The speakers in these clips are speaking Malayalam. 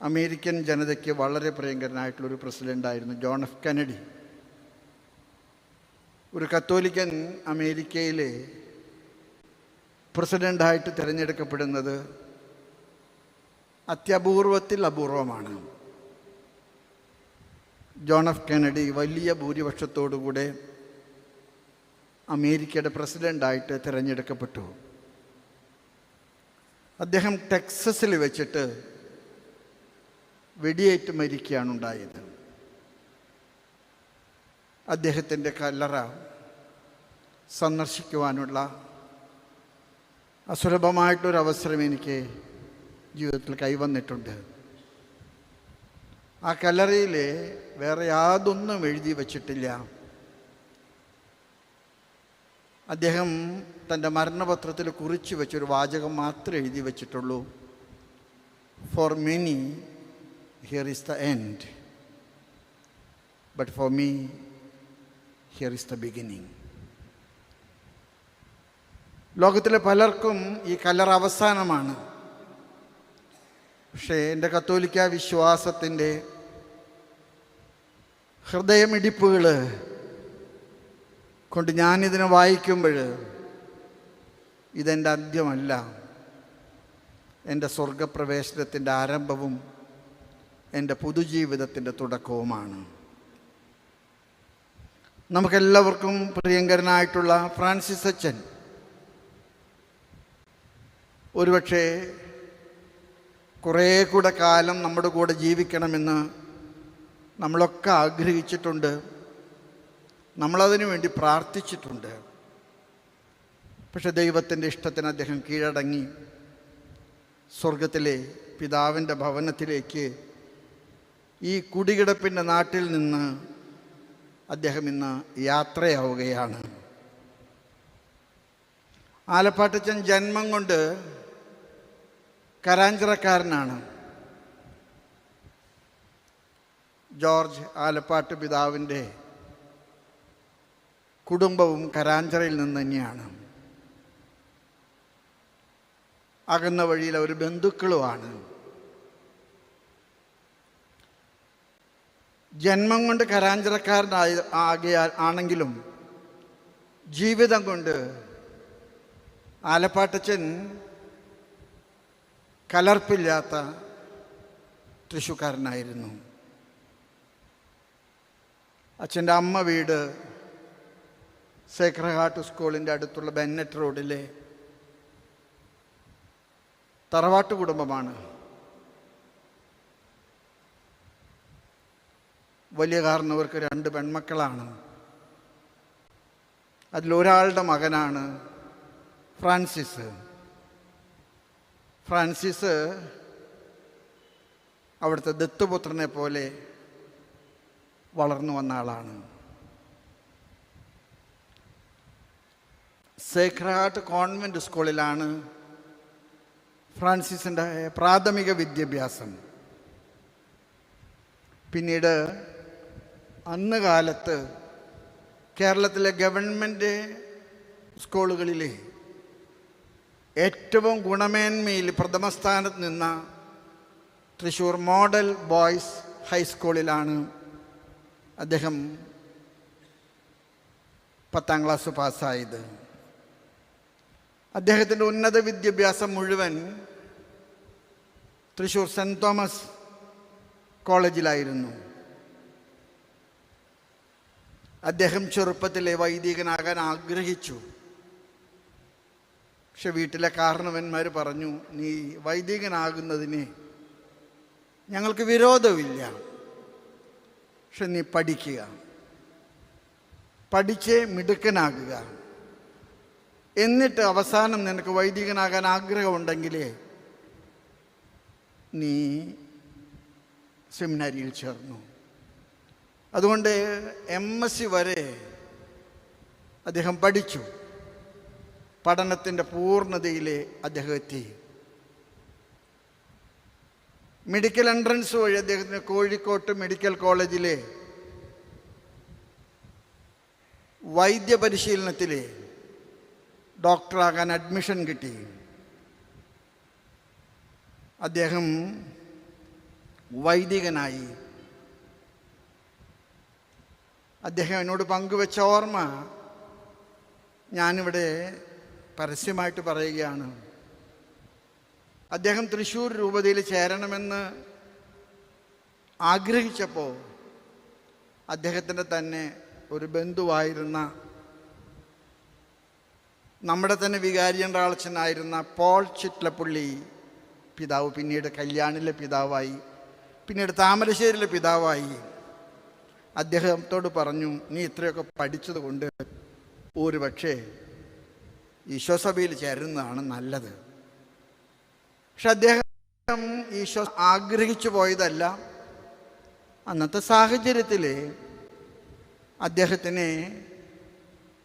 അമേരിക്കൻ ജനതയ്ക്ക് വളരെ പ്രിയങ്കരനായിട്ടുള്ളൊരു പ്രസിഡൻ്റായിരുന്നു ജോൺ എഫ് കെന്നഡി. ഒരു കത്തോലിക്കൻ അമേരിക്കയിലെ പ്രസിഡൻ്റായിട്ട് തിരഞ്ഞെടുക്കപ്പെടുന്നത് അത്യപൂർവത്തിൽ അപൂർവമാണ്. ജോൺ എഫ് കെന്നഡി വലിയ ഭൂരിപക്ഷത്തോടുകൂടെ അമേരിക്കയുടെ പ്രസിഡൻ്റായിട്ട് തിരഞ്ഞെടുക്കപ്പെട്ടു. അദ്ദേഹം ടെക്സസിൽ വെച്ചിട്ട് വെടിയേറ്റ് മരിക്കുകയാണ് ഉണ്ടായത്. അദ്ദേഹത്തിൻ്റെ കല്ലറ സന്ദർശിക്കുവാനുള്ള അസുലഭമായിട്ടൊരവസരം എനിക്ക് ജീവിതത്തിൽ കൈവന്നിട്ടുണ്ട്. ആ കല്ലറയിൽ വേറെ യാതൊന്നും എഴുതി വച്ചിട്ടില്ല. അദ്ദേഹം തൻ്റെ മരണപത്രത്തിൽ കുറിച്ച് വെച്ചൊരു വാചകം മാത്രമേ എഴുതി വച്ചിട്ടുള്ളൂ. For many here is the end, but for me here is the beginning. ലോകത്തിലെ പലർക്കും ഈ കല്ലറ അവസാനമാണ്. പക്ഷേ എൻ്റെ കത്തോലിക്ക വിശ്വാസത്തിൻ്റെ ഹൃദയമിടിപ്പുകൾ കൊണ്ട് ഞാനിതിനെ വായിക്കുമ്പോൾ ഇതെൻ്റെ അന്ത്യമല്ല, എൻ്റെ സ്വർഗപ്രവേശനത്തിൻ്റെ ആരംഭവും എൻ്റെ പുതുജീവിതത്തിൻ്റെ തുടക്കവുമാണ്. നമുക്കെല്ലാവർക്കും പ്രിയങ്കരനായിട്ടുള്ള ഫ്രാൻസിസ് അച്ഛൻ ഒരുപക്ഷെ കുറേ കൂടെ കാലം നമ്മുടെ കൂടെ ജീവിക്കണമെന്ന് നമ്മളൊക്കെ ആഗ്രഹിച്ചിട്ടുണ്ട്, നമ്മളതിനു വേണ്ടി പ്രാർത്ഥിച്ചിട്ടുണ്ട്. പക്ഷെ ദൈവത്തിൻ്റെ ഇഷ്ടത്തിന് അദ്ദേഹം കീഴടങ്ങി സ്വർഗത്തിലെ പിതാവിൻ്റെ ഭവനത്തിലേക്ക് ഈ കുടികിടപ്പിൻ്റെ നാട്ടിൽ നിന്ന് അദ്ദേഹം ഇന്ന് യാത്രയാവുകയാണ്. ആലപ്പാട്ടച്ചൻ ജന്മം കൊണ്ട് കരാഞ്ചിറക്കാരനാണ്. ജോർജ് ആലപ്പാട്ട് പിതാവിൻ്റെ കുടുംബവും കരാഞ്ചിറയിൽ നിന്ന് തന്നെയാണ്. അകന്ന വഴിയിൽ അവർ ബന്ധുക്കളുമാണ്. ജന്മം കൊണ്ട് ആണെങ്കിലും ജീവിതം കൊണ്ട് ആലപ്പാട്ടച്ചൻ കലർപ്പില്ലാത്ത തൃശ്ശൂക്കാരനായിരുന്നു. അച്ഛൻ്റെ അമ്മ വീട് സേക്രഡ് ഹാർട്ട് സ്കൂളിൻ്റെ അടുത്തുള്ള ബെന്നറ്റ് റോഡിലെ തറവാട്ട് കുടുംബമാണ്. വലിയ കാരണവർക്ക് 2 പെൺമക്കളാണ്. അതിലൊരാളുടെ മകനാണ് ഫ്രാൻസിസ്. ഫ്രാൻസിസ് അവിടുത്തെ ദത്തുപുത്രനെ പോലെ വളർന്നു വന്ന ആളാണ്. സേക്രഡ് ഹാർട്ട് കോൺവെൻറ്റ് സ്കൂളിലാണ് ഫ്രാൻസിസിൻ്റെ പ്രാഥമിക വിദ്യാഭ്യാസം. പിന്നീട് അന്ന് കാലത്ത് കേരളത്തിലെ ഗവൺമെൻറ് സ്കൂളുകളിലെ ഏറ്റവും ഗുണമേന്മയിൽ പ്രഥമ സ്ഥാനത്ത് നിന്ന തൃശ്ശൂർ മോഡൽ ബോയ്സ് ഹൈസ്കൂളിലാണ് അദ്ദേഹം 10ാം ക്ലാസ് പാസ്സായത്. അദ്ദേഹത്തിൻ്റെ ഉന്നത വിദ്യാഭ്യാസം മുഴുവൻ തൃശ്ശൂർ സെൻറ്റ് തോമസ് കോളേജിലായിരുന്നു. അദ്ദേഹം ചെറുപ്പത്തിലെ വൈദികനാകാൻ ആഗ്രഹിച്ചു. പക്ഷെ വീട്ടിലെ കാരണവന്മാർ പറഞ്ഞു, നീ വൈദികനാകുന്നതിന് ഞങ്ങൾക്ക് വിരോധമില്ല, പക്ഷെ നീ പഠിക്കുക, പഠിച്ച് മിടുക്കനാകുക, എന്നിട്ട് അവസാനം നിനക്ക് വൈദികനാകാൻ ആഗ്രഹമുണ്ടെങ്കിൽ നീ സെമിനാരിയിൽ ചേർന്നു. അതുകൊണ്ട് MSc വരെ അദ്ദേഹം പഠിച്ചു. പഠനത്തിൻ്റെ പൂർണ്ണതയിൽ അദ്ദേഹം എത്തി. മെഡിക്കൽ എൻട്രൻസ് വഴി അദ്ദേഹത്തിന് കോഴിക്കോട്ട് മെഡിക്കൽ കോളേജിലെ വൈദ്യപരിശീലനത്തിൽ ഡോക്ടറാകാൻ അഡ്മിഷൻ കിട്ടി. അദ്ദേഹം വൈദികനായി. അദ്ദേഹം എന്നോട് പങ്കുവെച്ച ഓർമ്മ ഞാനിവിടെ പരസ്യമായിട്ട് പറയുകയാണ്. അദ്ദേഹം തൃശ്ശൂർ രൂപതയിൽ ചേരണമെന്ന് ആഗ്രഹിച്ചപ്പോൾ അദ്ദേഹത്തിൻ്റെ തന്നെ ഒരു ബന്ധുവായിരുന്ന, നമ്മുടെ തന്നെ വികാരിയൻറാളച്ചനായിരുന്ന പോൾ ചിറ്റലപ്പള്ളി പിതാവ്, പിന്നീട് കല്യാണിലെ പിതാവായി, പിന്നീട് താമരശ്ശേരിയിലെ പിതാവായി, അദ്ദേഹത്തോട് പറഞ്ഞു, നീ ഇത്രയൊക്കെ പഠിച്ചത് കൊണ്ട് ഒരു പക്ഷേ ഈശോ സഭയിൽ ചേരുന്നതാണ് നല്ലത്. പക്ഷെ അദ്ദേഹം ഈശോ ആഗ്രഹിച്ചു പോയതല്ല. അന്നത്തെ സാഹചര്യത്തിൽ അദ്ദേഹത്തിനെ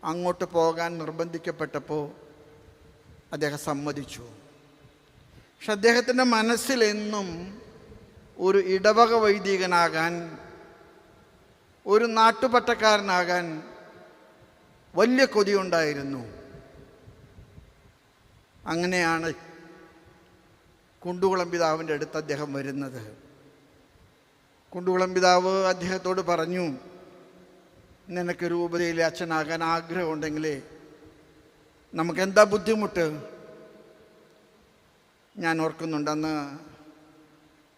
അങ്ങോട്ട് പോകാൻ നിർബന്ധിക്കപ്പെട്ടപ്പോൾ അദ്ദേഹം സമ്മതിച്ചു. പക്ഷെ അദ്ദേഹത്തിൻ്റെ മനസ്സിലെന്നും ഒരു ഇടവക വൈദികനാകാൻ, ഒരു നാട്ടുപട്ടക്കാരനാകാൻ വലിയ കൊതിയുണ്ടായിരുന്നു. അങ്ങനെയാണ് കുണ്ടുകുളം പിതാവിൻ്റെ അടുത്ത് അദ്ദേഹം വരുന്നത്. കുണ്ടുകുളം പിതാവ് അദ്ദേഹത്തോട് പറഞ്ഞു, നിനക്ക് രൂപതയിലെ അച്ഛനാകാൻ ആഗ്രഹമുണ്ടെങ്കിൽ നമുക്കെന്താ ബുദ്ധിമുട്ട്? ഞാൻ ഓർക്കുന്നുണ്ട്, അന്ന്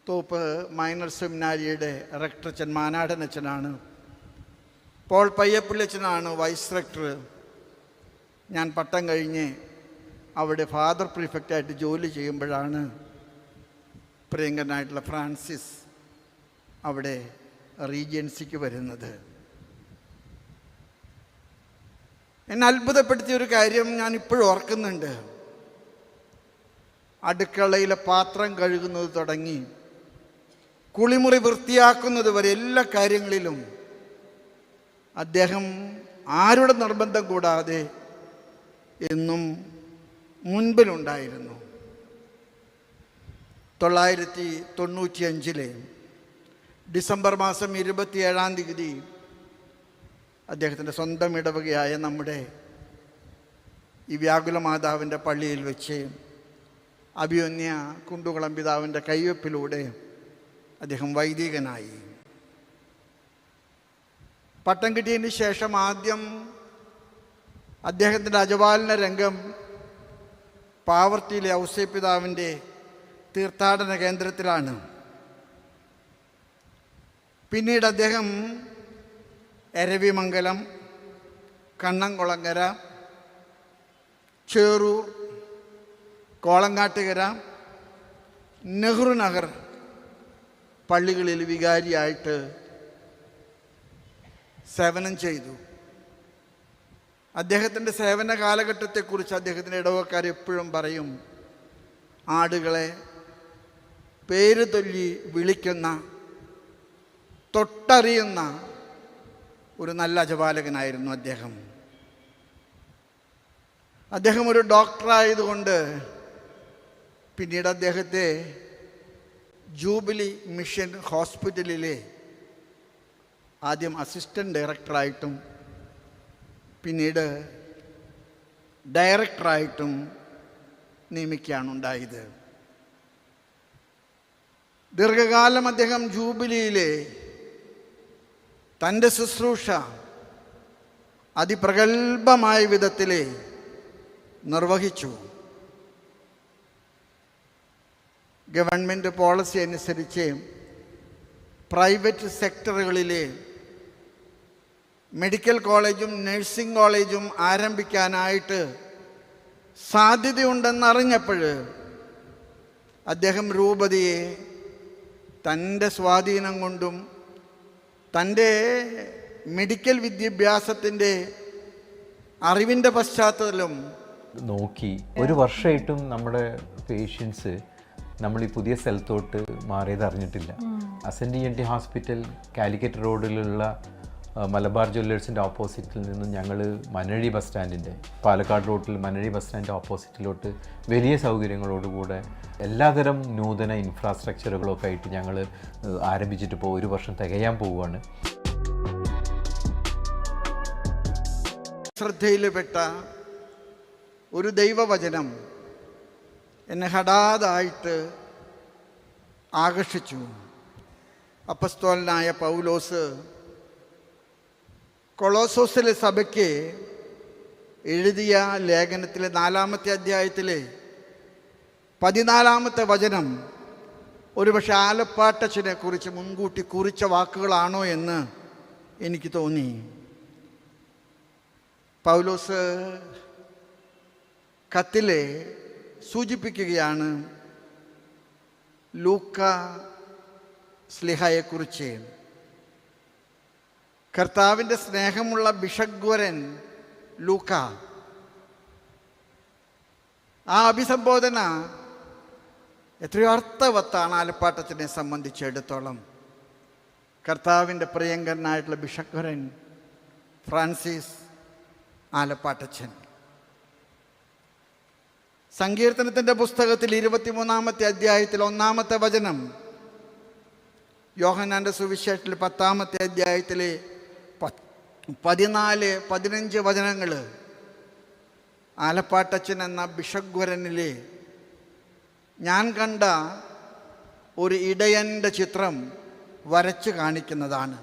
തോപ്പ് മൈനർ സെമിനാരിയുടെ റെക്ടറച്ചൻ മാനാടൻ അച്ഛനാണ്, പോൾ പയ്യപ്പള്ളി അച്ഛനാണ് വൈസ് റെക്ടർ. ഞാൻ പട്ടം കഴിഞ്ഞ് അവിടെ ഫാദർ പ്രീഫെക്റ്റായിട്ട് ജോലി ചെയ്യുമ്പോഴാണ് പ്രിയങ്കരനായിട്ടുള്ള ഫ്രാൻസിസ് അവിടെ റീജൻസിക്ക് വരുന്നത്. എന്നെ അത്ഭുതപ്പെടുത്തിയ ഒരു കാര്യം ഞാൻ ഇപ്പോഴും ഓർക്കുന്നുണ്ട്. അടുക്കളയിലെ പാത്രം കഴുകുന്നത് തുടങ്ങി കുളിമുറി വൃത്തിയാക്കുന്നത് വരെ എല്ലാ കാര്യങ്ങളിലും അദ്ദേഹം ആരുടെ നിർബന്ധം കൂടാതെ എന്നും മുൻപിലുണ്ടായിരുന്നു. 1995 ഡിസംബർ മാസം 27-ാം തീയതി അദ്ദേഹത്തിൻ്റെ സ്വന്തം ഇടവകയായ നമ്മുടെ ഈ വ്യാകുല മാതാവിൻ്റെ പള്ളിയിൽ വെച്ച് അഭിമന്യ കുണ്ടുകുളം പിതാവിൻ്റെ കൈവെപ്പിലൂടെ അദ്ദേഹം വൈദികനായി. പട്ടം കിട്ടിയതിന് ശേഷം ആദ്യം അദ്ദേഹത്തിൻ്റെ അജപാലന രംഗം പാവർത്തിയിലെ ഔസേപ്പിതാവിൻ്റെ തീർത്ഥാടന കേന്ദ്രത്തിലാണ്. പിന്നീട് അദ്ദേഹം എരവിമംഗലം, കണ്ണംകുളങ്ങര, ചേറൂർ, കോളങ്ങാട്ടുകര, നെഹ്റു നഗർ പള്ളികളിൽ വികാരിയായിട്ട് സേവനം ചെയ്തു. അദ്ദേഹത്തിൻ്റെ സേവന കാലഘട്ടത്തെക്കുറിച്ച് അദ്ദേഹത്തിൻ്റെ ഇടവക്കാർ എപ്പോഴും പറയും, ആടുകളെ പേര് ചൊല്ലി വിളിക്കുന്ന, തൊട്ടറിയുന്ന ഒരു നല്ല അജപാലകനായിരുന്നു അദ്ദേഹം. അദ്ദേഹം ഒരു ഡോക്ടറായതുകൊണ്ട് പിന്നീട് അദ്ദേഹത്തെ ജൂബിലി മിഷൻ ഹോസ്പിറ്റലിലെ ആദ്യം അസിസ്റ്റൻ്റ് ഡയറക്ടറായിട്ടും പിന്നീട് ഡയറക്ടറായിട്ടും നിയമിക്കുകയാണ് ഉണ്ടായത്. ദീർഘകാലം അദ്ദേഹം ജൂബിലിയിലെ തൻ്റെ ശുശ്രൂഷ അതിപ്രഗത്ഭമായ വിധത്തിൽ നിർവഹിച്ചു. ഗവൺമെൻറ് പോളിസി അനുസരിച്ച് പ്രൈവറ്റ് സെക്ടറുകളിലെ മെഡിക്കൽ കോളേജും നഴ്സിംഗ് കോളേജും ആരംഭിക്കാനായിട്ട് സാധ്യതയുണ്ടെന്നറിഞ്ഞപ്പോൾ അദ്ദേഹം രൂപതയെ തൻ്റെ സ്വാധീനം കൊണ്ടും തൻ്റെ മെഡിക്കൽ വിദ്യാഭ്യാസത്തിൻ്റെ അറിവിൻ്റെ പശ്ചാത്തലം നോക്കി. ഒരു വർഷമായിട്ടും നമ്മുടെ പേഷ്യൻസ് നമ്മൾ ഈ പുതിയ സ്ഥലത്തോട്ട് മാറിയത് അറിഞ്ഞിട്ടില്ല. അസൻഡിയൻറ്റി ഹോസ്പിറ്റൽ കാലിക്കറ്റ് റോഡിലുള്ള മലബാർ ജ്വല്ലേഴ്സിൻ്റെ ഓപ്പോസിറ്റിൽ നിന്നും ഞങ്ങൾ മനഴി ബസ് സ്റ്റാൻഡിൻ്റെ, പാലക്കാട് റോഡിൽ മനഴി ബസ് സ്റ്റാൻഡിൻ്റെ ഓപ്പോസിറ്റിലോട്ട് വലിയ സൗകര്യങ്ങളോടുകൂടെ എല്ലാതരം നൂതന ഇൻഫ്രാസ്ട്രക്ചറുകളൊക്കെ ആയിട്ട് ഞങ്ങൾ ആരംഭിച്ചിട്ട് ഇപ്പോൾ ഒരു വർഷം തികയാൻ പോവുകയാണ്. ശ്രദ്ധയിൽപ്പെട്ട ഒരു ദൈവവചനം എന്നെ ഹഠാതായിട്ട് ആകർഷിച്ചു. അപ്പസ്തോലനായ പൗലോസ് കൊളോസോസിലെ സഭയ്ക്ക് എഴുതിയ ലേഖനത്തിലെ 4-ാമത്തെ അധ്യായത്തിലെ 14-ാമത്തെ വചനം ഒരുപക്ഷെ ആലപ്പാട്ടച്ചനെ കുറിച്ച് മുൻകൂട്ടി കുറിച്ച വാക്കുകളാണോ എന്ന് എനിക്ക് തോന്നി. പൗലോസ് കത്തിലെ സൂചിപ്പിക്കുകയാണ് ലൂക്ക സ്ലിഹയെക്കുറിച്ച്. കർത്താവിൻ്റെ സ്നേഹമുള്ള ബിഷഗ്വരൻ ലൂക്ക. ആ അഭിസംബോധന എത്രയോ അർത്ഥവത്താണ് ആലപ്പാട്ടച്ചനെ സംബന്ധിച്ചിടത്തോളം. കർത്താവിൻ്റെ പ്രിയങ്കരനായിട്ടുള്ള ബിഷഗ്വരൻ ഫ്രാൻസിസ് ആലപ്പാട്ടച്ചൻ. സങ്കീർത്തനത്തിൻ്റെ പുസ്തകത്തിൽ 23-ാമത്തെ അധ്യായത്തിൽ 1-ാമത്തെ വചനം, യോഹന്നാൻ്റെ സുവിശേഷത്തിൽ 10-ാമത്തെ അധ്യായത്തിലെ 14-15 വചനങ്ങൾ ആലപ്പാട്ടച്ചൻ എന്ന ബിഷഗ്വരനിലെ ഞാൻ കണ്ട ഒരു ഇടയൻ്റെ ചിത്രം വരച്ച് കാണിക്കുന്നതാണ്.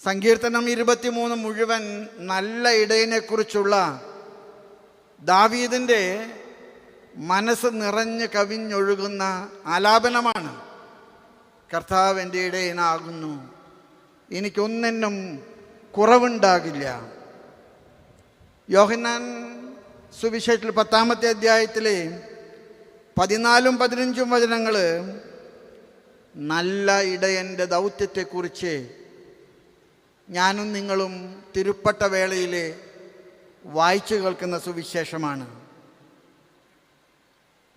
സങ്കീർത്തനം 23 മുഴുവൻ നല്ല ഇടയനെക്കുറിച്ചുള്ള ദാവീദിൻ്റെ മനസ്സ് നിറഞ്ഞ് കവിഞ്ഞൊഴുകുന്ന ആലാപനമാണ്. കർത്താവ് എൻ്റെ ഇടയനാകുന്നു, എനിക്കൊന്നിനും കുറവുണ്ടാകില്ല. യോഹന്നാൻ സുവിശേഷത്തിൽ 10-ാമത്തെ അധ്യായത്തിലെ 14-15 വചനങ്ങൾ നല്ല ഇടയൻ്റെ ദൗത്യത്തെക്കുറിച്ച് ഞാനും നിങ്ങളും തിരുപ്പട്ട വേളയിൽ വായിച്ചു കേൾക്കുന്ന സുവിശേഷമാണ്.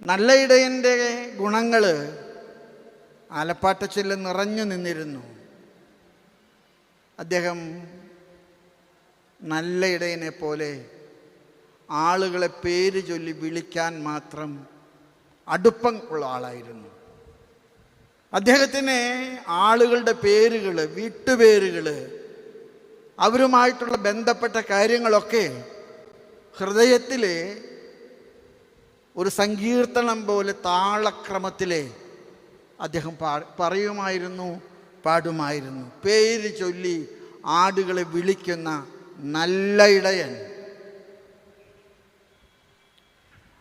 നല്ല ഇടയൻ്റെ ഗുണങ്ങൾ ആലപ്പാട്ടച്ചനിൽ നിറഞ്ഞു നിന്നിരുന്നു. അദ്ദേഹം നല്ല ഇടയനെ പോലെ ആളുകളെ പേര് ചൊല്ലി വിളിക്കാൻ മാത്രം അടുപ്പം ഉള്ള ആളായിരുന്നു. അദ്ദേഹത്തിന് ആളുകളുടെ പേരുകൾ, വീട്ടുപേരുകൾ, അവരുമായിട്ടുള്ള ബന്ധപ്പെട്ട കാര്യങ്ങളൊക്കെ ഹൃദയത്തിൽ ഒരു സങ്കീർത്തനം പോലെ താളക്രമത്തിൽ അദ്ദേഹം പറയുമായിരുന്നു, പാടുമായിരുന്നു. പേര് ചൊല്ലി ആടുകളെ വിളിക്കുന്ന നല്ല ഇടയൻ.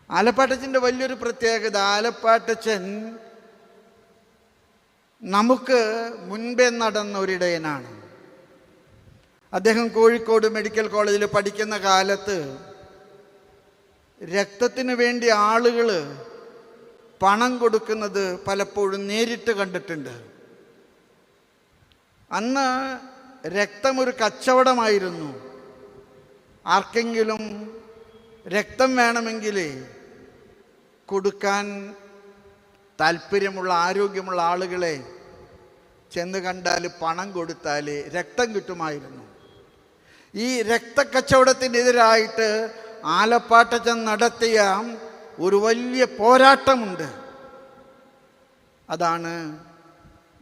ആലപ്പാട്ടച്ചൻ്റെ വലിയൊരു പ്രത്യേകത, ആലപ്പാട്ടച്ചൻ നമുക്ക് മുൻപേ നടന്ന ഒരിടയനാണ്. അദ്ദേഹം കോഴിക്കോട് മെഡിക്കൽ കോളേജിൽ പഠിക്കുന്ന കാലത്ത് രക്തത്തിന് വേണ്ടി ആളുകൾ പണം കൊടുക്കുന്നത് പലപ്പോഴും നേരിട്ട് കണ്ടിട്ടുണ്ട്. അന്ന് രക്തം ഒരു കച്ചവടമായിരുന്നു. ആർക്കെങ്കിലും രക്തം വേണമെങ്കിൽ കൊടുക്കാൻ താല്പര്യമുള്ള ആരോഗ്യമുള്ള ആളുകളെ ചെന്ന് കണ്ടാൽ പണം കൊടുത്താൽ രക്തം കിട്ടുമായിരുന്നു. ഈ രക്തക്കച്ചവടത്തിനെതിരായിട്ട് ആലപ്പാട്ടച്ചൻ നടത്തിയ ഒരു വലിയ പോരാട്ടമുണ്ട്. അതാണ്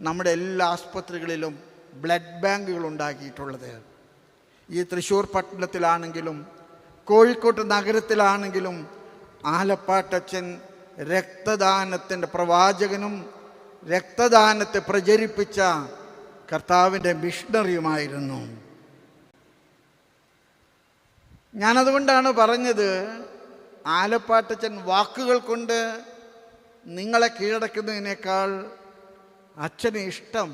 നമ്മുടെ എല്ലാ ആസ്പത്രികളിലും ബ്ലഡ് ബാങ്കുകൾ ഉണ്ടാക്കിയിട്ടുള്ളത്. ഈ തൃശ്ശൂർ പട്ടണത്തിലാണെങ്കിലും കോഴിക്കോട്ട് നഗരത്തിലാണെങ്കിലും ആലപ്പാട്ടച്ചൻ രക്തദാനത്തിൻ്റെ പ്രവാചകനും രക്തദാനത്തെ പ്രചരിപ്പിച്ച കർത്താവിൻ്റെ മിഷണറിയുമായിരുന്നു. ഞാനതുകൊണ്ടാണ് പറഞ്ഞത്, ആലപ്പാട്ടച്ചൻ വാക്കുകൾ കൊണ്ട് നിങ്ങളെ കീഴടക്കുന്നതിനേക്കാൾ അച്ഛന് ഇഷ്ടം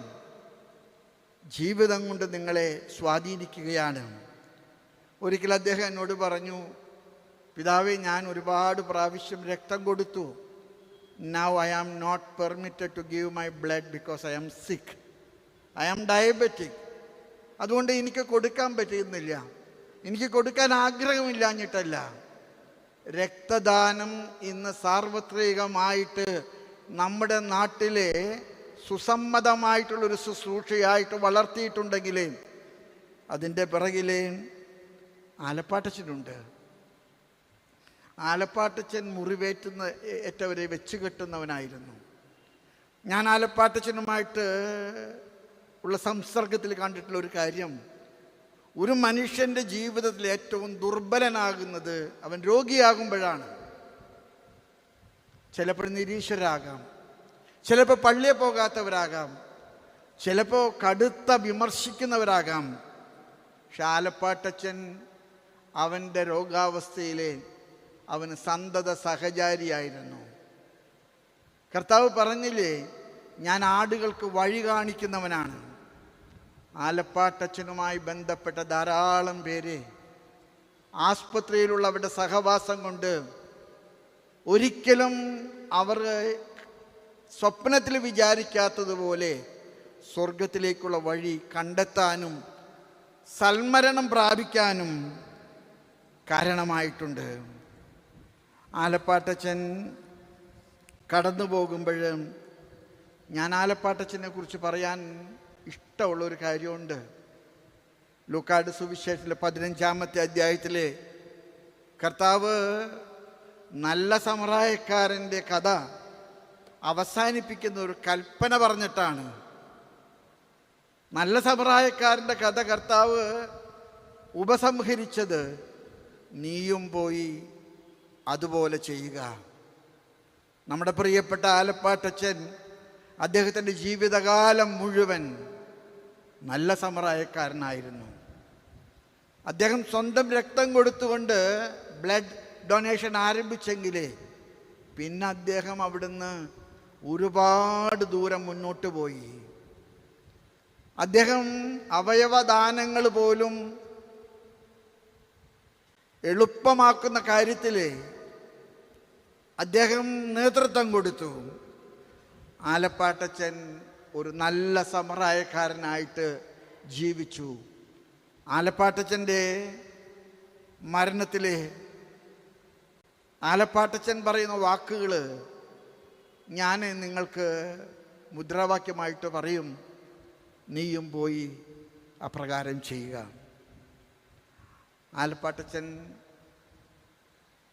ജീവിതം കൊണ്ട് നിങ്ങളെ സ്വാധീനിക്കുകയാണ്. ഒരിക്കൽ അദ്ദേഹം എന്നോട് പറഞ്ഞു, പിതാവേ, ഞാൻ ഒരുപാട് പ്രാവശ്യം രക്തം കൊടുത്തു. Now I am not permitted to give my blood because I am sick. I am diabetic. അതുകൊണ്ട് എനിക്ക് കൊടുക്കാൻ പറ്റുന്നില്ല. എനിക്ക് കൊടുക്കാൻ ആഗ്രഹമില്ലാഞ്ഞിട്ടല്ല. രക്തദാനം ഇന്ന് സാർവത്രികമായിട്ട് നമ്മുടെ നാട്ടിലെ സുസമ്മതമായിട്ടുള്ളൊരു ശുശ്രൂഷയായിട്ട് വളർത്തിയിട്ടുണ്ടെങ്കിൽ അതിൻ്റെ പിറകിലെ ആലപ്പാട്ടച്ചനുണ്ട്. ആലപ്പാട്ടച്ചൻ ഏറ്റവരെ വെച്ച് കെട്ടുന്നവനായിരുന്നു. ഞാൻ ആലപ്പാട്ടച്ചനുമായിട്ട് ഉള്ള സംസർഗത്തിൽ കണ്ടിട്ടുള്ള ഒരു കാര്യം, ഒരു മനുഷ്യൻ്റെ ജീവിതത്തിൽ ഏറ്റവും ദുർബലനാകുന്നത് അവൻ രോഗിയാകുമ്പോഴാണ്. ചിലപ്പോൾ നിരീശ്വരാകാം, ചിലപ്പോൾ പള്ളിയിൽ പോകാത്തവരാകാം, ചിലപ്പോൾ കടുത്ത വിമർശിക്കുന്നവരാകാം. പക്ഷെ ആലപ്പാട്ടച്ചൻ അവൻ്റെ രോഗാവസ്ഥയിലെ അവന് സന്തത സഹചാരിയായിരുന്നു. കർത്താവ് പറഞ്ഞില്ലേ, ഞാൻ ആടുകൾക്ക് വഴി കാണിക്കുന്നവനാണ്. ആലപ്പാട്ടച്ചനുമായി ബന്ധപ്പെട്ട ധാരാളം പേര് ആസ്പത്രിയിലുള്ളവരുടെ സഹവാസം കൊണ്ട് ഒരിക്കലും അവർ സ്വപ്നത്തിൽ വിചാരിക്കാത്തതുപോലെ സ്വർഗത്തിലേക്കുള്ള വഴി കണ്ടെത്താനും സൽമരണം പ്രാപിക്കാനും കാരണമായിട്ടുണ്ട്. ആലപ്പാട്ടച്ചൻ കടന്നു പോകുമ്പോൾ ഞാൻ ആലപ്പാട്ടച്ചനെ കുറിച്ച് പറയാൻ ഇഷ്ടമുള്ളൊരു കാര്യമുണ്ട്. ലൂക്കായുടെ സുവിശേഷത്തിലെ 15-ാമത്തെ അധ്യായത്തിലെ കർത്താവ് നല്ല സമറായക്കാരൻ്റെ കഥ അവസാനിപ്പിക്കുന്ന ഒരു കൽപ്പന പറഞ്ഞിട്ടാണ്. നല്ല സമറായക്കാരൻ്റെ കഥ കർത്താവ് ഉപസംഹരിച്ചത്, നീയും പോയി അതുപോലെ ചെയ്യുക. നമ്മുടെ പ്രിയപ്പെട്ട ആലപ്പാട്ടച്ചൻ അദ്ദേഹത്തിൻ്റെ ജീവിതകാലം മുഴുവൻ നല്ല സമറായക്കാരനായിരുന്നു. അദ്ദേഹം സ്വന്തം രക്തം കൊടുത്തുകൊണ്ട് ബ്ലഡ് ഡൊണേഷൻ ആരംഭിച്ചെങ്കിലേ പിന്നെ അദ്ദേഹം അവിടുന്ന് ഒരുപാട് ദൂരം മുന്നോട്ട് പോയി. അദ്ദേഹം അവയവദാനങ്ങൾ പോലും എളുപ്പമാക്കുന്ന കാര്യത്തിൽ അദ്ദേഹം നേതൃത്വം കൊടുത്തു. ആലപ്പാട്ടച്ചൻ ഒരു നല്ല സമറായക്കാരനായിട്ട് ജീവിച്ചു. ആലപ്പാട്ടച്ചൻ്റെ മരണത്തിലെ ആലപ്പാട്ടച്ചൻ പറയുന്ന വാക്കുകൾ ഞാൻ നിങ്ങൾക്ക് മുദ്രാവാക്യമായിട്ട് പറയും, നീയും പോയി അപ്രകാരം ചെയ്യുക. ആലപ്പാട്ടച്ചൻ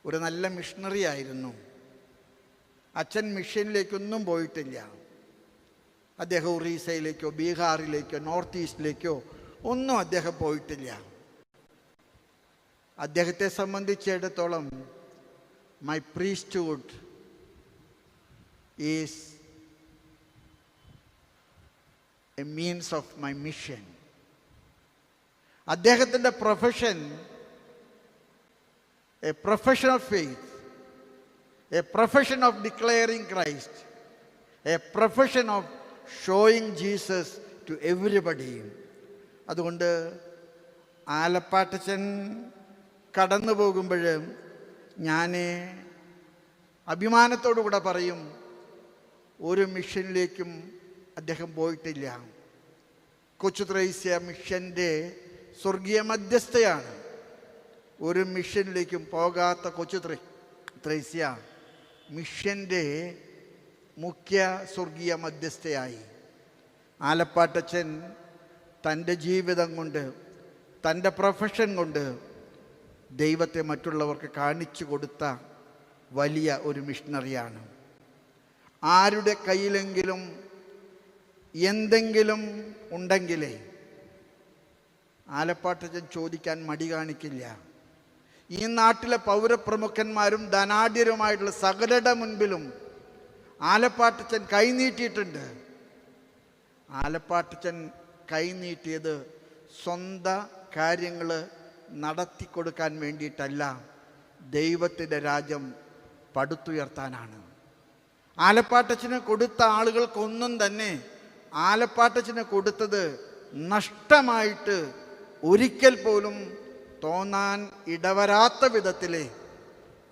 ഒരു നല്ല മിഷണറി ആയിരുന്നു. അച്ഛൻ മിഷനിലേക്കൊന്നും പോയിട്ടില്ല. അദ്ദേഹം ഒറീസയിലേക്കോ ബീഹാറിലേക്കോ നോർത്ത് ഈസ്റ്റിലേക്കോ ഒന്നും അദ്ദേഹം പോയിട്ടില്ല. അദ്ദേഹത്തെ സംബന്ധിച്ചിടത്തോളം my priesthood is a means of my mission. അദ്ദേഹത്തിൻ്റെ profession a profession of faith, a profession of declaring Christ, a profession of showing Jesus to everybody. അതുകൊണ്ട് ആലപ്പാട്ടച്ചൻ കടന്നു പോകുമ്പോൾ ഞാൻ അഭിമാനത്തോടു കൂടെ പറയും, ഒരു മിഷനിലേക്കും അദ്ദേഹം പോയിട്ടില്ല. കൊച്ചു ത്രേസ്യ മിഷൻ്റെ സ്വർഗീയ മധ്യസ്ഥയാണ്. ഒരു മിഷനിലേക്കും പോകാത്ത കൊച്ചു ത്രേസ്യ മിഷൻ്റെ മുഖ്യ സ്വർഗീയ മധ്യസ്ഥയായി. ആലപ്പാട്ടച്ചൻ തൻ്റെ ജീവിതം കൊണ്ട്, തൻ്റെ പ്രൊഫഷൻ കൊണ്ട് ദൈവത്തെ മറ്റുള്ളവർക്ക് കാണിച്ചു കൊടുത്ത വലിയ ഒരു മിഷണറിയാണ്. ആരുടെ കയ്യിലെങ്കിലും എന്തെങ്കിലും ഉണ്ടെങ്കിലേ ആലപ്പാട്ടച്ചൻ ചോദിക്കാൻ മടി കാണിക്കില്ല. ഈ നാട്ടിലെ പൗരപ്രമുഖന്മാരും ധനാഢ്യരുമായിട്ടുള്ള സകലരുടെ മുൻപിലും ആലപ്പാട്ടച്ചൻ കൈനീട്ടിയിട്ടുണ്ട്. ആലപ്പാട്ടച്ചൻ കൈനീട്ടിയത് സ്വന്തം കാര്യങ്ങൾ നടത്തിക്കൊടുക്കാൻ വേണ്ടിയിട്ടല്ല, ദൈവത്തിൻ്റെ രാജ്യം പടുത്തുയർത്താനാണ്. ആലപ്പാട്ടച്ചന് കൊടുത്ത ആളുകൾക്കൊന്നും തന്നെ ആലപ്പാട്ടച്ചന് കൊടുത്തത് നഷ്ടമായിട്ട് ഒരിക്കൽ പോലും തോന്നാൻ ഇടവരാത്ത വിധത്തിൽ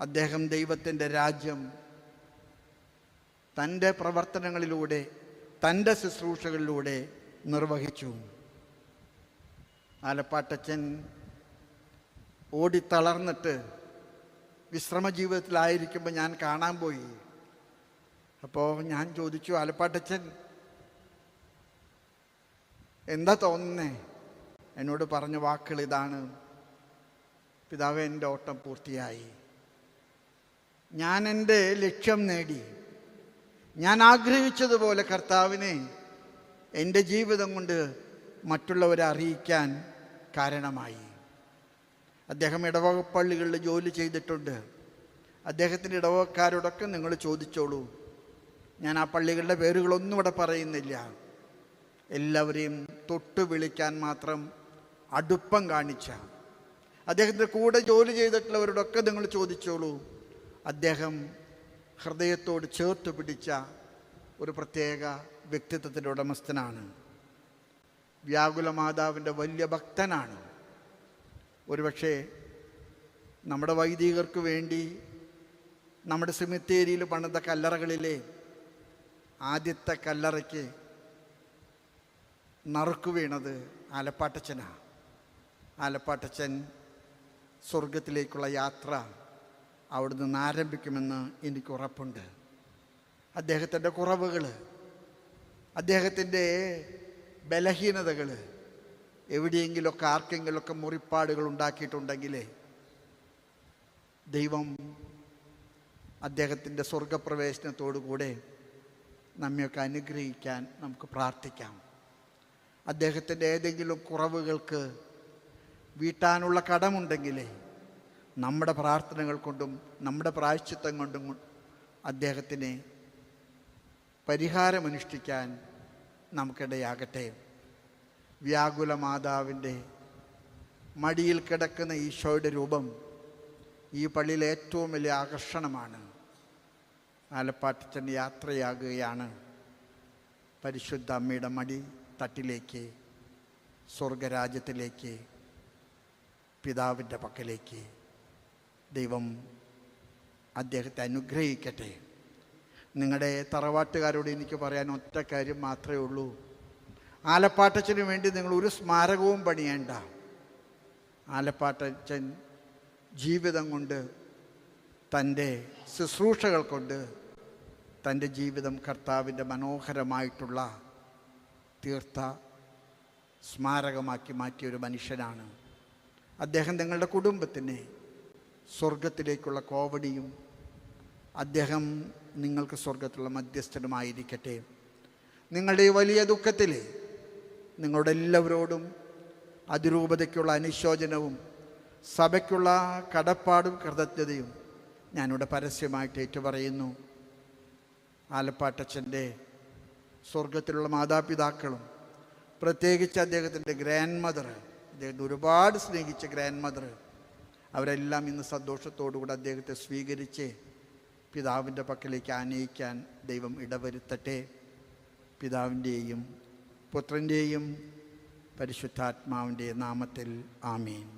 അദ്ദേഹം ദൈവത്തിൻ്റെ രാജ്യം തൻ്റെ പ്രവർത്തനങ്ങളിലൂടെ, തൻ്റെ ശുശ്രൂഷകളിലൂടെ നിർവഹിച്ചു. ആലപ്പാട്ടച്ചൻ ഓടിത്തളർന്നിട്ട് വിശ്രമ ജീവിതത്തിലായിരിക്കുമ്പോൾ ഞാൻ കാണാൻ പോയി. അപ്പോൾ ഞാൻ ചോദിച്ചു, ആലപ്പാട്ടച്ചൻ എന്താ തോന്നുന്നേ? എന്നോട് പറഞ്ഞ വാക്കുകൾ ഇതാണ്, പിതാവേ, എൻ്റെ ഓട്ടം പൂർത്തിയായി, ഞാൻ എൻ്റെ ലക്ഷ്യം നേടി, ഞാൻ ആഗ്രഹിച്ചതുപോലെ കർത്താവിനെ എൻ്റെ ജീവിതം കൊണ്ട് മറ്റുള്ളവരെ അറിയിക്കാൻ കാരണമായി. അദ്ദേഹം ഇടവകപ്പള്ളികളിൽ ജോലി ചെയ്തിട്ടുണ്ട്. അദ്ദേഹത്തിൻ്റെ ഇടവകക്കാരോടൊക്കെ നിങ്ങൾ ചോദിച്ചോളൂ, ഞാൻ ആ പള്ളികളുടെ പേരുകളൊന്നും ഇവിടെ പറയുന്നില്ല. എല്ലാവരെയും തൊട്ട് വിളിക്കാൻ മാത്രം അടുപ്പം കാണിച്ച, അദ്ദേഹത്തിൻ്റെ കൂടെ ജോലി ചെയ്തിട്ടുള്ളവരോടൊക്കെ നിങ്ങൾ ചോദിച്ചോളൂ, അദ്ദേഹം ഹൃദയത്തോട് ചേർത്ത് പിടിച്ച ഒരു പ്രത്യേക വ്യക്തിത്വത്തിൻ്റെ ഉടമസ്ഥനാണ്. വ്യാകുല മാതാവിൻ്റെ വലിയ ഭക്തനാണ്. ഒരുപക്ഷെ നമ്മുടെ വൈദികർക്ക് വേണ്ടി നമ്മുടെ സെമിത്തേരിയിൽ പണിത കല്ലറകളിലെ ആദ്യത്തെ കല്ലറയ്ക്ക് നറുക്കു വീണത് ആലപ്പാട്ടച്ചനാണ്. ആലപ്പാട്ടച്ചൻ സ്വർഗത്തിലേക്കുള്ള യാത്ര അവിടെ നിന്ന് ആരംഭിക്കുമെന്ന് എനിക്ക് ഉറപ്പുണ്ട്. അദ്ദേഹത്തിൻ്റെ കുറവുകൾ, അദ്ദേഹത്തിൻ്റെ ബലഹീനതകൾ, എവിടെയെങ്കിലുമൊക്കെ ആർക്കെങ്കിലുമൊക്കെ മുറിപ്പാടുകൾ ഉണ്ടാക്കിയിട്ടുണ്ടെങ്കിൽ ദൈവം അദ്ദേഹത്തിൻ്റെ സ്വർഗപ്രവേശനത്തോടുകൂടെ നമ്മയൊക്കെ അനുഗ്രഹിക്കാൻ നമുക്ക് പ്രാർത്ഥിക്കാം. അദ്ദേഹത്തിൻ്റെ ഏതെങ്കിലും കുറവുകൾക്ക് വീട്ടാനുള്ള കടമുണ്ടെങ്കിൽ നമ്മുടെ പ്രാർത്ഥനകൾ കൊണ്ടും നമ്മുടെ പ്രായശ്ചിത്തം കൊണ്ടും അദ്ദേഹത്തിന് പരിഹാരമനുഷ്ഠിക്കാൻ നമുക്കിടയാകട്ടെ. വ്യാകുല മാതാവിൻ്റെ മടിയിൽ കിടക്കുന്ന ഈശോയുടെ രൂപം ഈ പള്ളിയിലെ ഏറ്റവും വലിയ ആകർഷണമാണ്. ആലപ്പാട്ടച്ചൻ യാത്രയാകുകയാണ് പരിശുദ്ധ അമ്മയുടെ മടി തട്ടിലേക്ക്, സ്വർഗരാജ്യത്തിലേക്ക്, പിതാവിൻ്റെ പക്കലേക്ക്. ദൈവം അദ്ദേഹത്തെ അനുഗ്രഹിക്കട്ടെ. നിങ്ങളുടെ തറവാട്ടുകാരോട് എനിക്ക് പറയാൻ ഒറ്റ കാര്യം മാത്രമേ ഉള്ളൂ. ആലപ്പാട്ടച്ചന് വേണ്ടി നിങ്ങൾ ഒരു സ്മാരകവും പണിയേണ്ട. ആലപ്പാട്ടച്ചൻ ജീവിതം കൊണ്ട്, തൻ്റെ ശുശ്രൂഷകൾ കൊണ്ട് തൻ്റെ ജീവിതം കർത്താവിൻ്റെ മനോഹരമായിട്ടുള്ള തീർത്ഥ സ്മാരകമാക്കി മാറ്റിയൊരു മനുഷ്യനാണ്. അദ്ദേഹം നിങ്ങളുടെ കുടുംബത്തിന് സ്വർഗത്തിലേക്കുള്ള കോവടിയും അദ്ദേഹം നിങ്ങൾക്ക് സ്വർഗത്തിലുള്ള മധ്യസ്ഥനുമായിരിക്കട്ടെ. നിങ്ങളുടെ ഈ വലിയ ദുഃഖത്തിൽ നിങ്ങളുടെ എല്ലാവരോടും അതിരൂപതയ്ക്കുള്ള അനുശോചനവും സഭയ്ക്കുള്ള കടപ്പാടും കൃതജ്ഞതയും ഞാനിവിടെ പരസ്യമായിട്ട് ഏറ്റുപറയുന്നു. ആലപ്പാട്ടച്ചൻ്റെ സ്വർഗത്തിലുള്ള മാതാപിതാക്കളും പ്രത്യേകിച്ച് അദ്ദേഹത്തിൻ്റെ ഗ്രാൻഡ് മദർ, അദ്ദേഹത്തെ ഒരുപാട് സ്നേഹിച്ച ഗ്രാൻഡ് മദർ, അവരെല്ലാം ഇന്ന് സന്തോഷത്തോടുകൂടി അദ്ദേഹത്തെ സ്വീകരിച്ച് പിതാവിൻ്റെ പക്കലേക്ക് ആനയിക്കാൻ ദൈവം ഇടവരുത്തട്ടെ. പിതാവിൻ്റെയും പുത്രൻ്റെയും പരിശുദ്ധാത്മാവിൻ്റെ നാമത്തിൽ ആമീൻ.